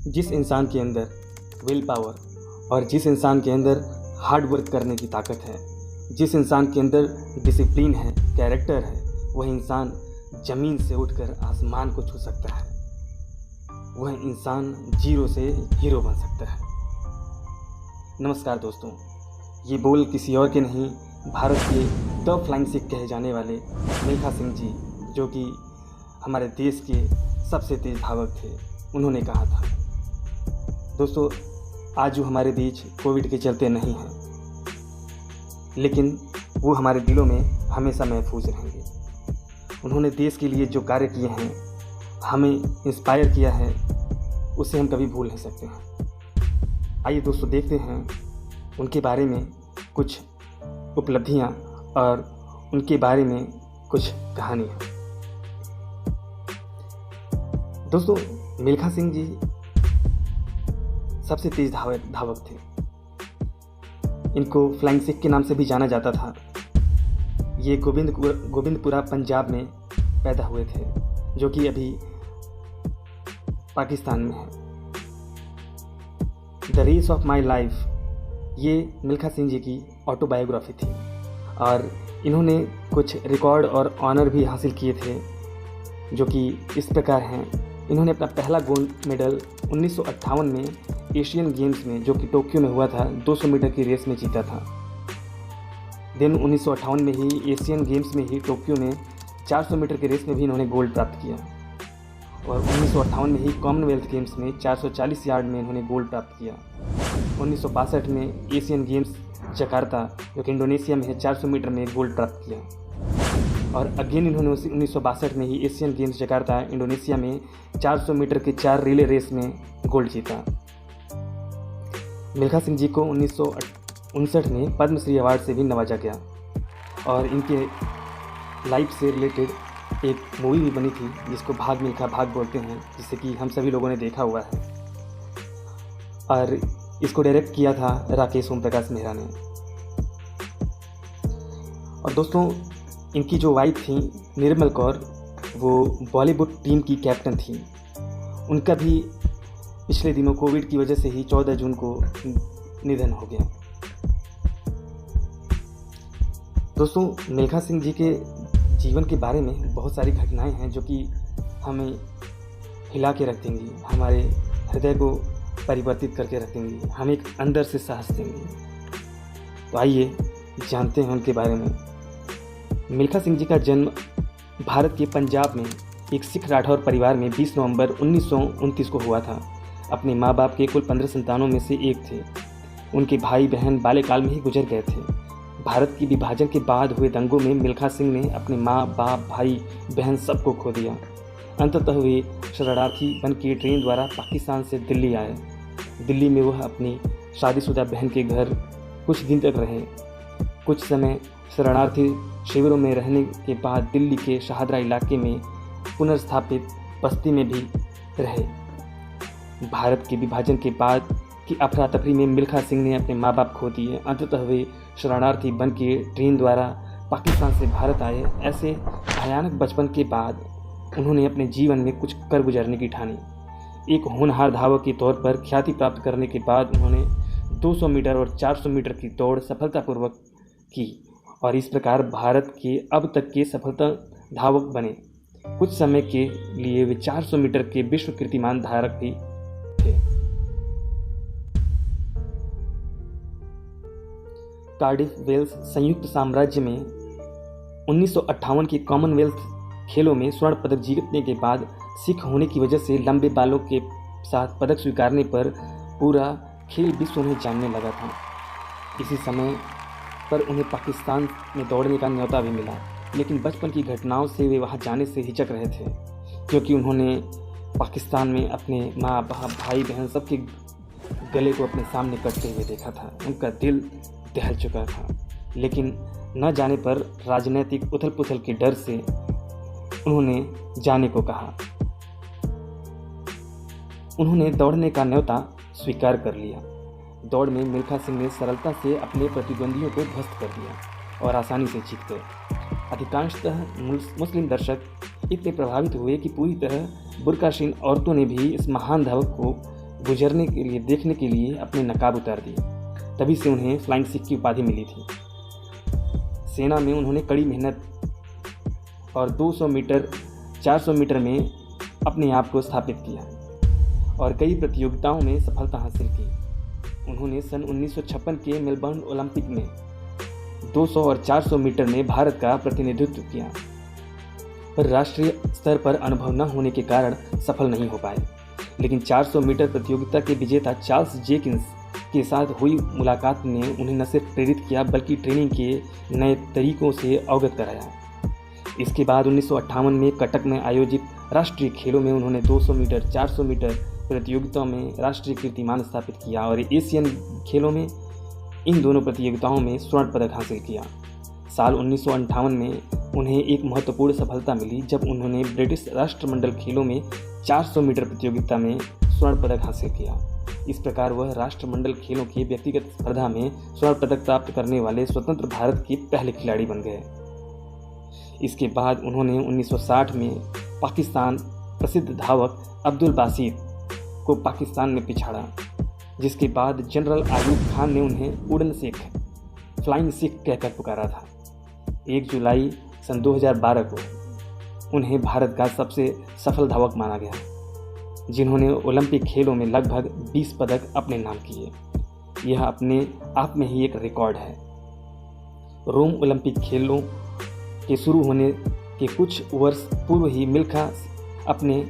जिस इंसान के अंदर विल पावर और जिस इंसान के अंदर हार्ड वर्क करने की ताकत है, जिस इंसान के अंदर डिसिप्लिन है, कैरेक्टर है, वह इंसान ज़मीन से उठकर आसमान को छू सकता है। वह इंसान जीरो से हीरो बन सकता है। नमस्कार दोस्तों, ये बोल किसी और के नहीं, भारत के द फ्लाइंग सिख कहे जाने वाले मिल्खा सिंह जी, जो कि हमारे देश के सबसे तेज धावक थे, उन्होंने कहा था। दोस्तों, आज जो हमारे बीच कोविड के चलते नहीं हैं, लेकिन वो हमारे दिलों में हमेशा महफूज रहेंगे। उन्होंने देश के लिए जो कार्य किए हैं, हमें इंस्पायर किया है, उसे हम कभी भूल नहीं सकते हैं। आइए दोस्तों, देखते हैं उनके बारे में कुछ उपलब्धियां और उनके बारे में कुछ कहानियाँ। दोस्तों, मिल्खा सिंह जी सबसे तेज धावक थे। इनको फ्लाइंग सिख के नाम से भी जाना जाता था। ये गोविंदपुरा पंजाब में पैदा हुए थे, जो कि अभी पाकिस्तान में है। The race of my life, ये मिल्खा सिंह जी की ऑटोबायोग्राफी थी और इन्होंने कुछ रिकॉर्ड और ऑनर भी हासिल किए थे, जो कि इस प्रकार हैं। इन्होंने अपना पहला गोल्ड मेडल 1958 में एशियन गेम्स में, जो कि टोक्यो में हुआ था, 200 मीटर की रेस में जीता था। दिन 1958 में ही एशियन गेम्स में ही टोक्यो में 400 मीटर की रेस में भी इन्होंने गोल्ड प्राप्त किया और 1958 में ही कॉमनवेल्थ गेम्स में 440 यार्ड में इन्होंने गोल्ड प्राप्त किया। 1962 में एशियन गेम्स जकार्ता, जो कि इंडोनेशिया में है, 400 मीटर में गोल्ड प्राप्त किया और अगेन इन्होंने 1962 में ही एशियन गेम्स जकार्ता इंडोनेशिया में 400 मीटर के 4 रिले रेस में गोल्ड जीता। मिल्खा सिंह जी को 1959 में पद्मश्री अवार्ड से भी नवाजा गया और इनके लाइफ से रिलेटेड एक मूवी भी बनी थी, जिसको भाग मिल्खा भाग बोलते हैं, जिसे कि हम सभी लोगों ने देखा हुआ है और इसको डायरेक्ट किया था राकेश ओम प्रकाश मेहरा ने। और दोस्तों, इनकी जो वाइफ थी निर्मल कौर, वो बॉलीवुड टीम की कैप्टन थी। उनका भी पिछले दिनों कोविड की वजह से ही 14 जून को निधन हो गया। दोस्तों, मिल्खा सिंह जी के जीवन के बारे में बहुत सारी घटनाएं हैं, जो कि हमें हिला के रख देंगी, हमारे हृदय को परिवर्तित करके रख देंगी, हमें एक अंदर से साहस देंगी। तो आइए जानते हैं उनके बारे में। मिल्खा सिंह जी का जन्म भारत के पंजाब में एक सिख राठौर परिवार में 20 नवंबर 1929 को हुआ था। अपने माँ बाप के कुल 15 संतानों में से एक थे। उनके भाई बहन बाल्यकाल में ही गुजर गए थे। भारत की विभाजन के बाद हुए दंगों में मिल्खा सिंह ने अपने माँ बाप, भाई बहन सबको खो दिया। अंततः वे शरणार्थी बन के ट्रेन द्वारा पाकिस्तान से दिल्ली आए। दिल्ली में वह अपनी शादीशुदा बहन के घर कुछ दिन तक रहे। कुछ समय शरणार्थी शिविरों में रहने के बाद दिल्ली के शाहदरा इलाके में पुनर्स्थापित बस्ती में भी रहे। भारत के विभाजन के बाद की अफरा तफरी में मिल्खा सिंह ने अपने माँ बाप खो दिए। अंततः वे शरणार्थी बन के ट्रेन द्वारा पाकिस्तान से भारत आए। ऐसे भयानक बचपन के बाद उन्होंने अपने जीवन में कुछ कर गुजरने की ठानी। एक होनहार धावक के तौर पर ख्याति प्राप्त करने के बाद उन्होंने 200 मीटर और 400 मीटर की दौड़ सफलतापूर्वक की और इस प्रकार भारत के अब तक के सफलता धावक बने। कुछ समय के लिए वे 400 मीटर के विश्व कीर्तिमान धारक भी थे। कार्डिफ, वेल्स, संयुक्त साम्राज्य में 1958 के कॉमनवेल्थ खेलों में स्वर्ण पदक जीतने के बाद सिख होने की वजह से लंबे बालों के साथ पदक स्वीकारने पर पूरा खेल विश्व उन्हें जानने लगा था। इसी समय पर उन्हें पाकिस्तान में दौड़ने का न्योता भी मिला, लेकिन बचपन की घटनाओं से वे वहां जाने से हिचक रहे थे, क्योंकि उन्होंने पाकिस्तान में अपने माँ बाप, भाई बहन सबके गले को अपने सामने कटते हुए देखा था। उनका दिल दहल चुका था, लेकिन न जाने पर राजनीतिक उथल पुथल के डर से उन्होंने जाने को कहा। उन्होंने दौड़ने का न्योता स्वीकार कर लिया। दौड़ में मिल्खा सिंह ने सरलता से अपने प्रतिद्वंदियों को ध्वस्त कर दिया और आसानी से जीत गए। अधिकांशतः मुस्लिम दर्शक इतने प्रभावित हुए कि पूरी तरह बुर्काशीन औरतों ने भी इस महान धावक को गुजरने के लिए देखने के लिए अपने नकाब उतार दिए। तभी से उन्हें फ्लाइंग सिख की उपाधि मिली थी। सेना में उन्होंने कड़ी मेहनत और 200 मीटर 400 मीटर में अपने आप को स्थापित किया और कई प्रतियोगिताओं में सफलता हासिल की। उन्होंने सन 1956 के मेलबर्न ओलंपिक में 200 और 400 मीटर में भारत का प्रतिनिधित्व किया, पर राष्ट्रीय स्तर पर अनुभव न होने के कारण सफल नहीं हो पाए। लेकिन 400 मीटर प्रतियोगिता के विजेता चार्ल्स जेकिंस के साथ हुई मुलाकात ने उन्हें न सिर्फ प्रेरित किया बल्कि ट्रेनिंग के नए तरीकों से अवगत कराया। इसके बाद 1958 में कटक में आयोजित राष्ट्रीय खेलों में उन्होंने 200 मीटर 400 मीटर प्रतियोगिताओं में राष्ट्रीय कीर्तिमान स्थापित किया और एशियन खेलों में इन दोनों प्रतियोगिताओं में स्वर्ण पदक हासिल किया। साल 1958 में उन्हें एक महत्वपूर्ण सफलता मिली जब उन्होंने ब्रिटिश राष्ट्रमंडल खेलों में 400 मीटर प्रतियोगिता में स्वर्ण पदक हासिल किया। इस प्रकार वह राष्ट्रमंडल खेलों की व्यक्तिगत स्पर्धा में स्वर्ण पदक प्राप्त करने वाले स्वतंत्र भारत के पहले खिलाड़ी बन गए। इसके बाद उन्होंने 1960 में पाकिस्तान प्रसिद्ध धावक अब्दुल बासित को पाकिस्तान में पिछाड़ा, जिसके बाद जनरल आयूब खान ने उन्हें उड़न सिख फ्लाइंग सिख कहकर पुकारा था। 1 जुलाई सन 2012 को उन्हें भारत का सबसे सफल धावक माना गया, जिन्होंने ओलंपिक खेलों में लगभग 20 पदक अपने नाम किए। यह अपने आप में ही एक रिकॉर्ड है। रोम ओलंपिक खेलों के शुरू होने के कुछ वर्ष पूर्व ही मिल्खा अपने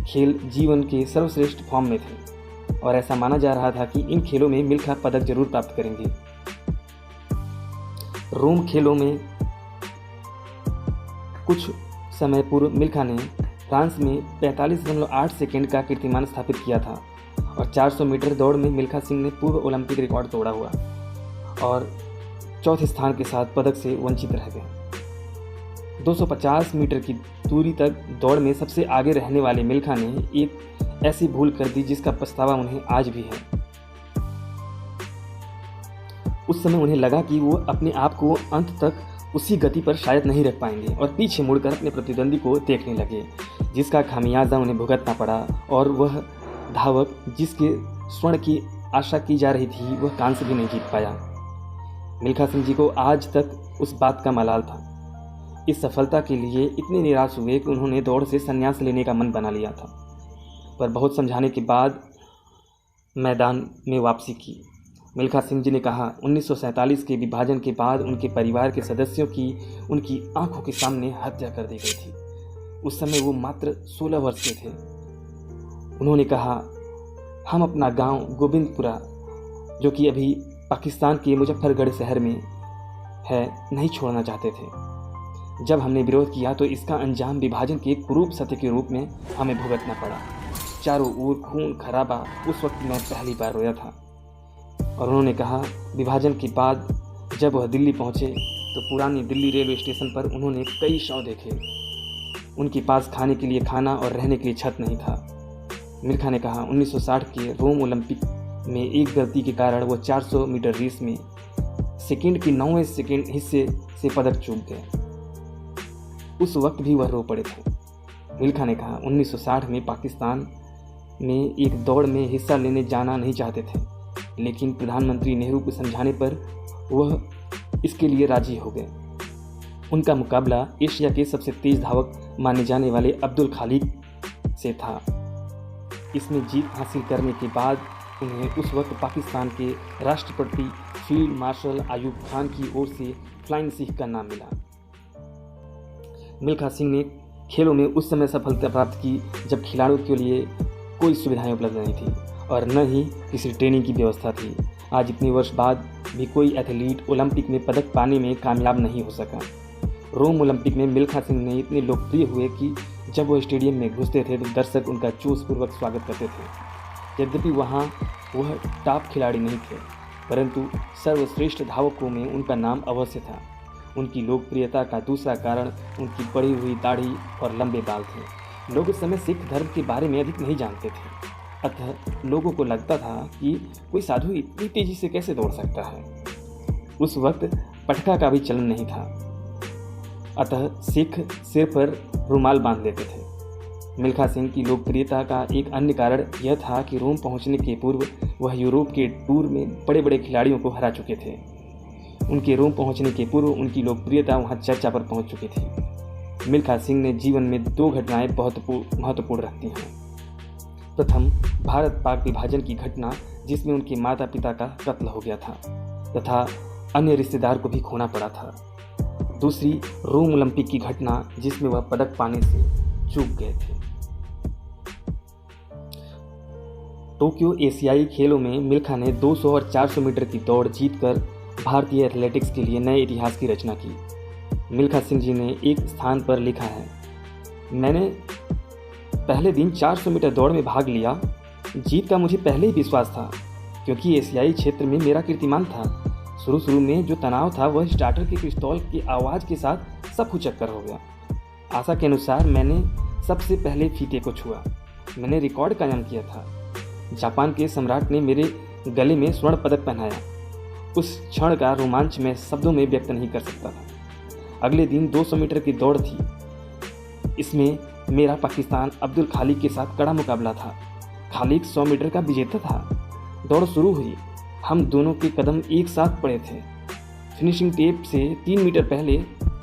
खेल जीवन के सर्वश्रेष्ठ फॉर्म में थे और ऐसा माना जा रहा था कि इन खेलों में मिल्खा पदक जरूर प्राप्त करेंगे। रोम खेलों में कुछ समय पूर्व मिल्खा ने फ्रांस में 45.8 सेकंड का कीर्तिमान स्थापित किया था और 400 मीटर दौड़ में मिल्खा सिंह ने पूर्व ओलंपिक रिकॉर्ड तोड़ा हुआ और चौथे स्थान के साथ पदक से वंचित रह गए। 250 मीटर की दूरी तक दौड़ में सबसे आगे रहने वाले मिल्खा ने एक ऐसी भूल कर दी जिसका पछतावा उन्हें आज भी है। उस समय उन्हें लगा कि वो अपने आप को अंत तक उसी गति पर शायद नहीं रख पाएंगे और पीछे मुड़कर अपने प्रतिद्वंदी को देखने लगे, जिसका खामियाजा उन्हें भुगतना पड़ा और वह धावक जिसके स्वर्ण की आशा की जा रही थी वह कांस्य भी नहीं जीत पाया। मिल्खा सिंह जी को आज तक उस बात का मलाल था। इस सफलता के लिए इतने निराश हुए कि उन्होंने दौड़ से संन्यास लेने का मन बना लिया था, पर बहुत समझाने के बाद मैदान में वापसी की। मिल्खा सिंह जी ने कहा, 1947 के विभाजन के बाद उनके परिवार के सदस्यों की उनकी आंखों के सामने हत्या कर दी गई थी। उस समय वो मात्र 16 वर्ष के थे। उन्होंने कहा, हम अपना गांव गोविंदपुरा, जो कि अभी पाकिस्तान के मुजफ्फरगढ़ शहर में है, नहीं छोड़ना चाहते थे। जब हमने विरोध किया तो इसका अंजाम विभाजन के कुरूप सत्य के रूप में हमें भुगतना पड़ा। चारों ओर खून खराबा। उस वक्त मैं पहली बार रोया था। और उन्होंने कहा, विभाजन के बाद जब वह दिल्ली पहुंचे तो पुरानी दिल्ली रेलवे स्टेशन पर उन्होंने कई शव देखे। उनके पास खाने के लिए खाना और रहने के लिए छत नहीं था। मिल्खा ने कहा, 1960 के रोम ओलंपिक में एक गलती के कारण वो 400 मीटर रेस में सेकंड की 9वें सेकंड हिस्से से पदक चूक गए। उस वक्त भी वह रो पड़े थे। मिल्खा ने कहा, 1960 में पाकिस्तान में एक दौड़ में हिस्सा लेने जाना नहीं चाहते थे, लेकिन प्रधानमंत्री नेहरू को समझाने पर वह इसके लिए राजी हो गए। उनका मुकाबला एशिया के सबसे तेज धावक माने जाने वाले अब्दुल खालिद से था। इसमें जीत हासिल करने के बाद उन्हें उस वक्त पाकिस्तान के राष्ट्रपति फील्ड मार्शल आयूब खान की ओर से फ्लाइंग सिख का नाम मिला। मिल्खा सिंह ने खेलों में उस समय सफलता प्राप्त की जब खिलाड़ियों के लिए कोई सुविधाएं उपलब्ध नहीं थी और न ही किसी ट्रेनिंग की व्यवस्था थी। आज इतने वर्ष बाद भी कोई एथलीट ओलंपिक में पदक पाने में कामयाब नहीं हो सका। रोम ओलंपिक में मिल्खा सिंह ने इतने लोकप्रिय हुए कि जब वो स्टेडियम में घुसते थे तो दर्शक उनका जोशपूर्वक स्वागत करते थे। यद्यपि वहाँ वह टॉप खिलाड़ी नहीं थे, परंतु सर्वश्रेष्ठ धावकों में उनका नाम अवश्य था। उनकी लोकप्रियता का दूसरा कारण उनकी बढ़ी हुई दाढ़ी और लंबे बाल थे। लोग उस समय सिख धर्म के बारे में अधिक नहीं जानते थे, अतः लोगों को लगता था कि कोई साधु इतनी तेजी से कैसे दौड़ सकता है। उस वक्त पटका का भी चलन नहीं था, अतः सिख सिर पर रुमाल बांध लेते थे। मिल्खा सिंह की लोकप्रियता का एक अन्य कारण यह था कि रोम पहुंचने के पूर्व वह यूरोप के टूर में बड़े बड़े खिलाड़ियों को हरा चुके थे। उनके रोम पहुंचने के पूर्व उनकी लोकप्रियता वहां चर्चा पर पहुंच चुकी थी। मिल्खा सिंह ने जीवन में 2 घटनाएं बहुत महत्वपूर्ण रखती हैं। प्रथम, भारत पाक विभाजन की घटना जिसमें उनके माता पिता का कत्ल हो गया था तथा अन्य रिश्तेदार को भी खोना पड़ा था। दूसरी, रोम ओलंपिक की घटना जिसमें वह पदक पाने से चूक गए थे। टोक्यो एशियाई खेलों में मिल्खा ने 200 और 400 मीटर की दौड़ जीतकर भारतीय एथलेटिक्स के लिए नए इतिहास की रचना की। मिल्खा सिंह जी ने एक स्थान पर लिखा है, मैंने पहले दिन 400 मीटर दौड़ में भाग लिया। जीत का मुझे पहले ही विश्वास था क्योंकि एशियाई क्षेत्र में मेरा कीर्तिमान था। शुरू में जो तनाव था वह स्टार्टर के पिस्तौल की आवाज़ के साथ सब कुछ चक्कर हो गया। आशा के अनुसार मैंने सबसे पहले फीते को छुआ। मैंने रिकॉर्ड कायम किया था। जापान के सम्राट ने मेरे गले में स्वर्ण पदक पहनाया। उस क्षण का रोमांच मैं शब्दों में व्यक्त नहीं कर सकता था। अगले दिन 200 मीटर की दौड़ थी। इसमें मेरा पाकिस्तान अब्दुल खालिक के साथ कड़ा मुकाबला था। खालिक 100 मीटर का विजेता था। दौड़ शुरू हुई। हम दोनों के कदम एक साथ पड़े थे। फिनिशिंग टेप से 3 मीटर पहले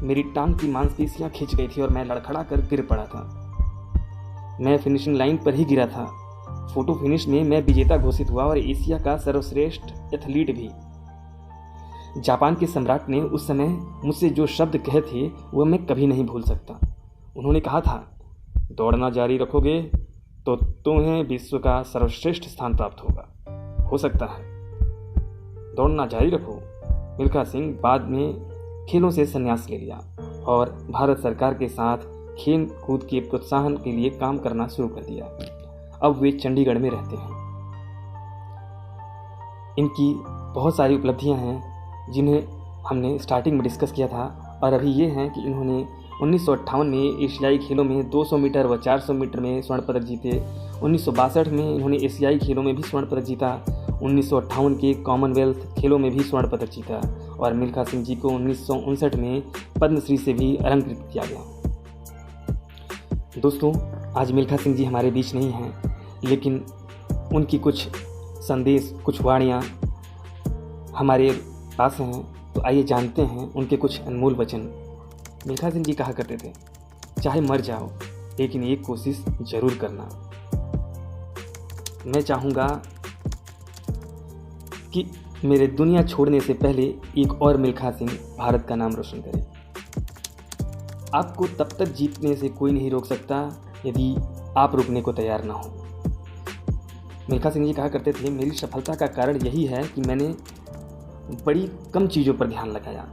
मेरी टांग की मांसपेशियां खिंच गई थी और मैं लड़खड़ा कर गिर पड़ा था। मैं फिनिशिंग लाइन पर ही गिरा था। फोटो फिनिश में मैं विजेता घोषित हुआ और एशिया का सर्वश्रेष्ठ एथलीट भी। जापान के सम्राट ने उस समय मुझसे जो शब्द कहे थे वह मैं कभी नहीं भूल सकता। उन्होंने कहा था, दौड़ना जारी रखोगे तो तुम्हें विश्व का सर्वश्रेष्ठ स्थान प्राप्त होगा। हो सकता है, दौड़ना जारी रखो। मिल्खा सिंह बाद में खेलों से संन्यास ले लिया और भारत सरकार के साथ खेल कूद के प्रोत्साहन के लिए काम करना शुरू कर दिया। अब वे चंडीगढ़ में रहते हैं। इनकी बहुत सारी उपलब्धियां हैं जिन्हें हमने स्टार्टिंग में डिस्कस किया था और अभी ये हैं कि इन्होंने 1958 में एशियाई खेलों में 200 मीटर व 400 मीटर में स्वर्ण पदक जीते। 1962 में इन्होंने एशियाई खेलों में भी स्वर्ण पदक जीता। 1958 के कॉमनवेल्थ खेलों में भी स्वर्ण पदक जीता और मिल्खा सिंह जी को 1959 में पद्मश्री से भी अलंकृत किया गया। दोस्तों, आज मिल्खा सिंह जी हमारे बीच नहीं हैं, लेकिन उनकी कुछ संदेश, कुछ वाणियाँ हमारे पास हैं। तो आइए जानते हैं उनके कुछ अनमोल वचन। मिल्खा सिंह जी कहा करते थे, चाहे मर जाओ लेकिन एक कोशिश जरूर करना। मैं चाहूँगा कि मेरे दुनिया छोड़ने से पहले एक और मिल्खा सिंह भारत का नाम रोशन करे। आपको तब तक जीतने से कोई नहीं रोक सकता यदि आप रुकने को तैयार ना हो। मिल्खा सिंह जी कहा करते थे, मेरी सफलता का कारण यही है कि मैंने बड़ी कम चीज़ों पर ध्यान लगाया,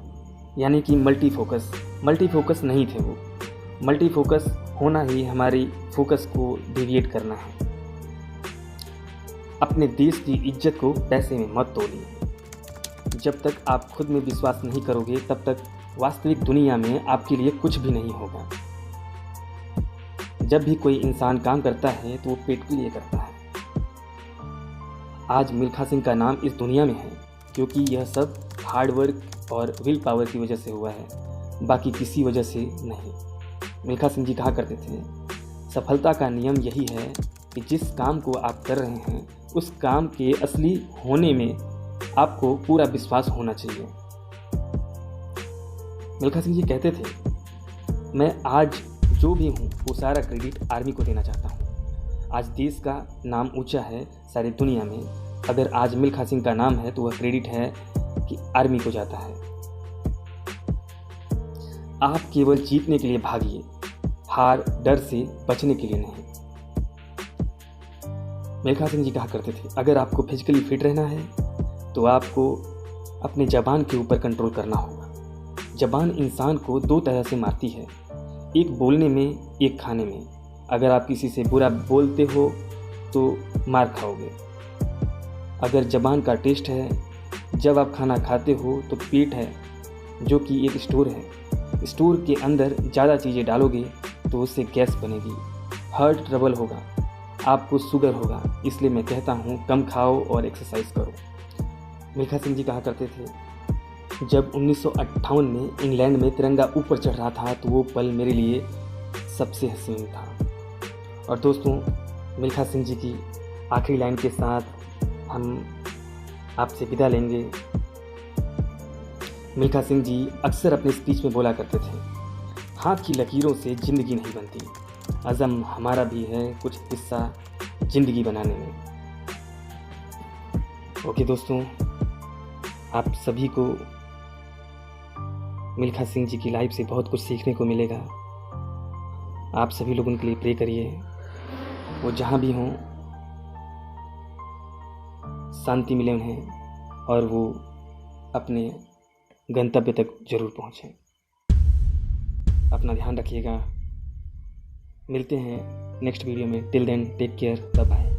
यानी कि मल्टी फोकस नहीं थे वो। मल्टी फोकस होना ही हमारी फोकस को डेविएट करना है। अपने देश की इज्जत को पैसे में मत तोलिए। जब तक आप खुद में विश्वास नहीं करोगे तब तक वास्तविक दुनिया में आपके लिए कुछ भी नहीं होगा। जब भी कोई इंसान काम करता है तो वो पेट के लिए करता है। आज मिल्खा सिंह का नाम इस दुनिया में है क्योंकि यह सब हार्डवर्क और विल पावर की वजह से हुआ है, बाकी किसी वजह से नहीं। मिल्खा सिंह जी कहा करते थे, सफलता का नियम यही है कि जिस काम को आप कर रहे हैं उस काम के असली होने में आपको पूरा विश्वास होना चाहिए। मिल्खा सिंह जी कहते थे, मैं आज जो भी हूँ वो सारा क्रेडिट आर्मी को देना चाहता हूँ। आज देश का नाम ऊंचा है सारी दुनिया में। अगर आज मिल्खा सिंह का नाम है तो वह क्रेडिट है कि आर्मी को जाता है। आप केवल जीतने के लिए भागिए, हार डर से बचने के लिए नहीं। मिल्खा सिंह जी कहा करते थे, अगर आपको फिजिकली फिट रहना है तो आपको अपने ज़बान के ऊपर कंट्रोल करना होगा। ज़बान इंसान को 2 तरह से मारती है, एक बोलने में, एक खाने में। अगर आप किसी से बुरा बोलते हो तो मार खाओगे। अगर ज़बान का टेस्ट है, जब आप खाना खाते हो तो पेट है जो कि एक स्टोर है। स्टोर के अंदर ज़्यादा चीज़ें डालोगे तो उससे गैस बनेगी, हार्ट ट्रबल होगा, आपको शुगर होगा। इसलिए मैं कहता हूँ कम खाओ और एक्सरसाइज करो। मिल्खा सिंह जी कहा करते थे, जब 1958 में इंग्लैंड में तिरंगा ऊपर चढ़ रहा था तो वो पल मेरे लिए सबसे हसीन था। और दोस्तों, मिल्खा सिंह जी की आखिरी लाइन के साथ हम आपसे विदा लेंगे। मिल्खा सिंह जी अक्सर अपने स्पीच में बोला करते थे, हाथ की लकीरों से ज़िंदगी नहीं बनती, अज़म हमारा भी है कुछ हिस्सा ज़िंदगी बनाने में। ओके दोस्तों, आप सभी को मिल्खा सिंह जी की लाइफ से बहुत कुछ सीखने को मिलेगा। आप सभी लोग उनके लिए प्रे करिए, वो जहाँ भी हों शांति मिले उन्हें और वो अपने गंतव्य तक ज़रूर पहुँचें। अपना ध्यान रखिएगा। मिलते हैं नेक्स्ट वीडियो में। Till then take care, bye bye.